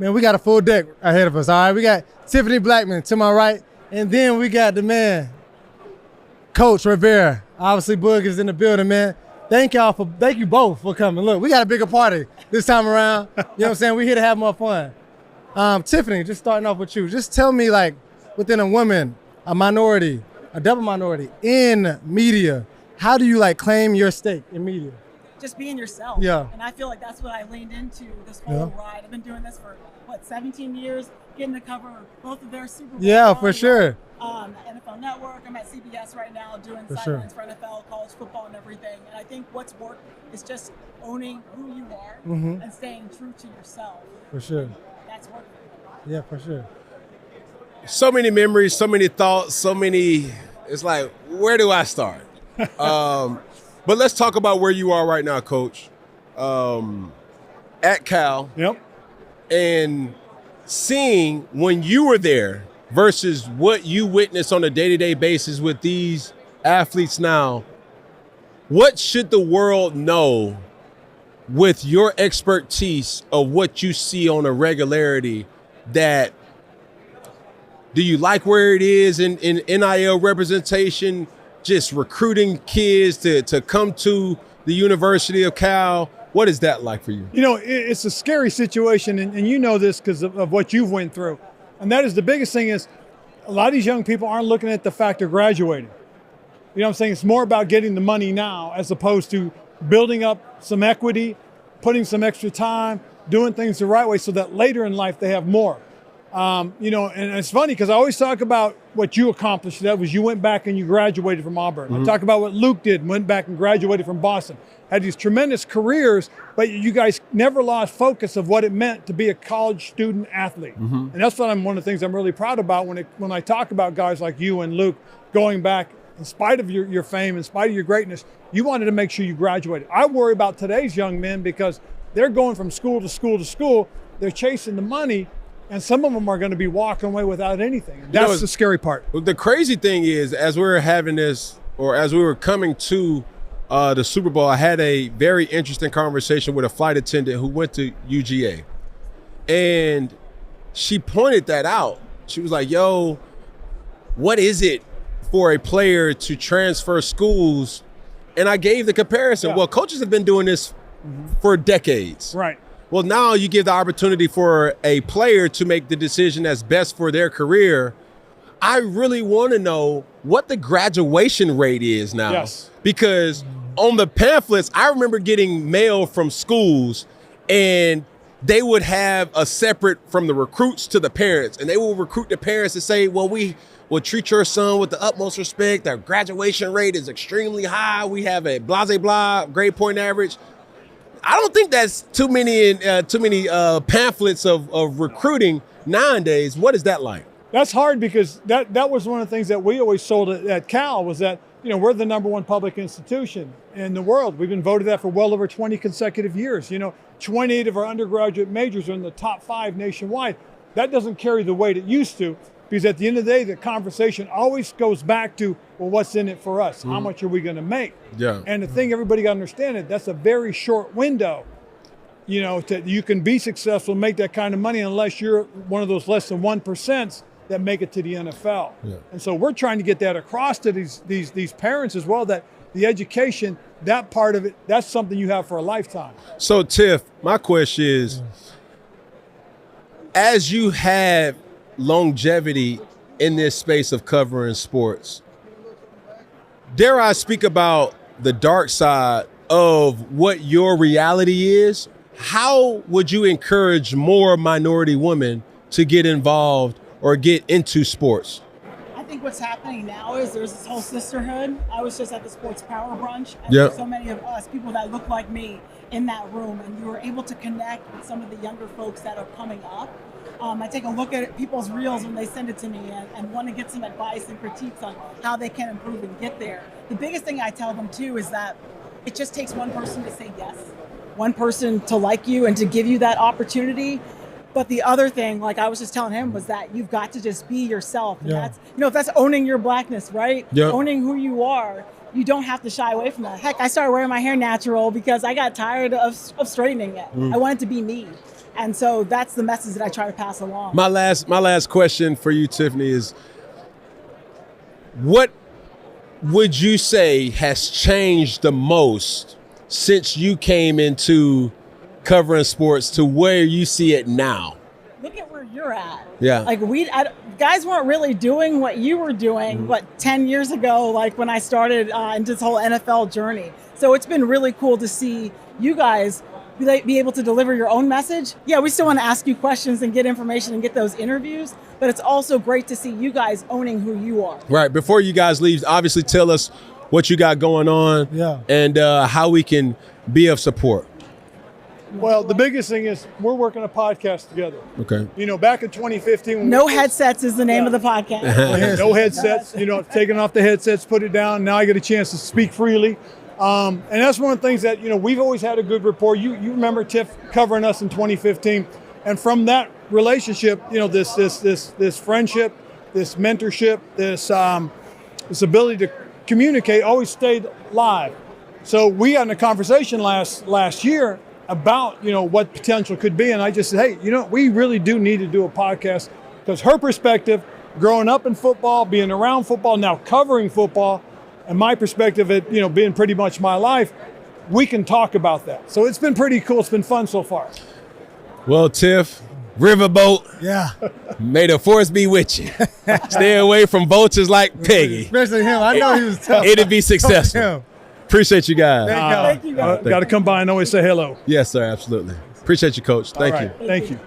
Man, we got a full deck ahead of us, all right? We got Tiffany Blackmon to my right, and then we got the man, Coach Rivera. Obviously, Boog is in the building, man. Thank you both for coming. Look, we got a bigger party this time around. You know what I'm saying? We're here to have more fun. Tiffany, just starting off with you. Just tell me, like, within a woman, a minority, a double minority in media, how do you, like, claim your stake in media? Just being yourself. Yeah. And I feel like that's what I leaned into this whole ride. I've been doing this for, 17 years, getting to cover both of their Super Bowl. Yeah, for sure. NFL Network. I'm at CBS right now doing sidelines for NFL, college football, and everything. And I think what's worked is just owning who you are and staying true to yourself. For sure. That's working. Yeah, for sure. So many memories, so many thoughts, it's like, where do I start? But let's talk about where you are right now, Coach. At Cal. Yep. And seeing when you were there versus what you witness on a day-to-day basis with these athletes now, what should the world know with your expertise of what you see on a regularity that do you like where it is in NIL representation, just recruiting kids to come to the University of Cal? What is that like for you? You know, it's a scary situation, and you know this because of what you've went through. And that is the biggest thing is a lot of these young people aren't looking at the fact of graduating. You know what I'm saying? It's more about getting the money now as opposed to building up some equity, putting some extra time, doing things the right way so that later in life they have more. You know, and it's funny because I always talk about what you accomplished. That was you went back and you graduated from Auburn. I talk about what Luke did, went back and graduated from Boston. Had these tremendous careers, but you guys never lost focus of what it meant to be a college student athlete. And that's what one of the things I'm really proud about when I talk about guys like you and Luke going back, in spite of your fame, in spite of your greatness, you wanted to make sure you graduated. I worry about today's young men because they're going from school to school to school. They're chasing the money, and some of them are going to be walking away without anything. That's the scary part. The crazy thing is, as we were having this, or as we were coming to the Super Bowl, I had a very interesting conversation with a flight attendant who went to UGA. And she pointed that out. She was like, yo, what is it for a player to transfer schools? And I gave the comparison. Well, coaches have been doing this for decades. Right. Well, now you give the opportunity for a player to make the decision that's best for their career. I really want to know what the graduation rate is now. Yes. Because on the pamphlets, I remember getting mail from schools and they would have a separate from the recruits to the parents. And they will recruit the parents to say, well, we will treat your son with the utmost respect. Our graduation rate is extremely high. We have a blah, blah, grade point average. I don't think that's too many pamphlets of recruiting nowadays. What is that like? That's hard because that was one of the things that we always sold at Cal was that, you know, we're the #1 public institution in the world. We've been voted that for well over 20 consecutive years. You know, 28 of our undergraduate majors are in the top 5 nationwide. That doesn't carry the weight it used to because at the end of the day, the conversation always goes back to, well, what's in it for us? How much are we going to make? Yeah. And the thing everybody got to understand is that's a very short window. You know, you can be successful and make that kind of money unless you're one of those less than 1% that make it to the NFL. Yeah. And so we're trying to get that across to these parents as well, that the education, that part of it, that's something you have for a lifetime. So Tiff, my question is, as you have longevity in this space of covering sports, dare I speak about the dark side of what your reality is? How would you encourage more minority women to get involved or get into sports? I think what's happening now is there's this whole sisterhood. I was just at the Sports Power Brunch, and Yep. there's so many of us, people that look like me, in that room, and you were able to connect with some of the younger folks that are coming up. I take a look at people's reels when they send it to me and want to get some advice and critiques on how they can improve and get there. The biggest thing I tell them too is that it just takes one person to say yes, one person to like you and to give you that opportunity. But the other thing, like I was just telling him, was that you've got to just be yourself. And that's, you know, if that's owning your blackness, right? Yep. Owning who you are, you don't have to shy away from that. Heck, I started wearing my hair natural because I got tired of straightening it. I wanted to be me. And so that's the message that I try to pass along. My last question for you, Tiffany, is what would you say has changed the most since you came into covering sports to where you see it now? Look at where you're at. Yeah. Like guys weren't really doing what you were doing, 10 years ago, like when I started in this whole NFL journey. So it's been really cool to see you guys be able to deliver your own message. Yeah, we still want to ask you questions and get information and get those interviews, but it's also great to see you guys owning who you are. Right. Before you guys leave, obviously tell us what you got going on and how we can be of support. Well, the biggest thing is we're working a podcast together. Okay. You know, back in 2015. No Headsets is the name of the podcast. No headsets. You know, taking off the headsets, put it down. Now I get a chance to speak freely. And that's one of the things that, you know, we've always had a good rapport. You remember Tiff covering us in 2015. And from that relationship, you know, this friendship, this mentorship, this ability to communicate always stayed live. So we got in a conversation last year about, you know, what potential could be. And I just said, hey, you know, we really do need to do a podcast, because her perspective, growing up in football, being around football, now covering football, and my perspective, it, you know, being pretty much my life, we can talk about that. So it's been pretty cool. It's been fun so far. Well, Tiff, Riverboat. Yeah. May the force be with you. Stay away from vultures like Peggy. Especially him. I know he was tough. It'll be successful. Appreciate you guys. Thank you. Thank you guys. Got to come by and always say hello. Yes, sir. Absolutely. Appreciate you, Coach. Thank you. Thank you.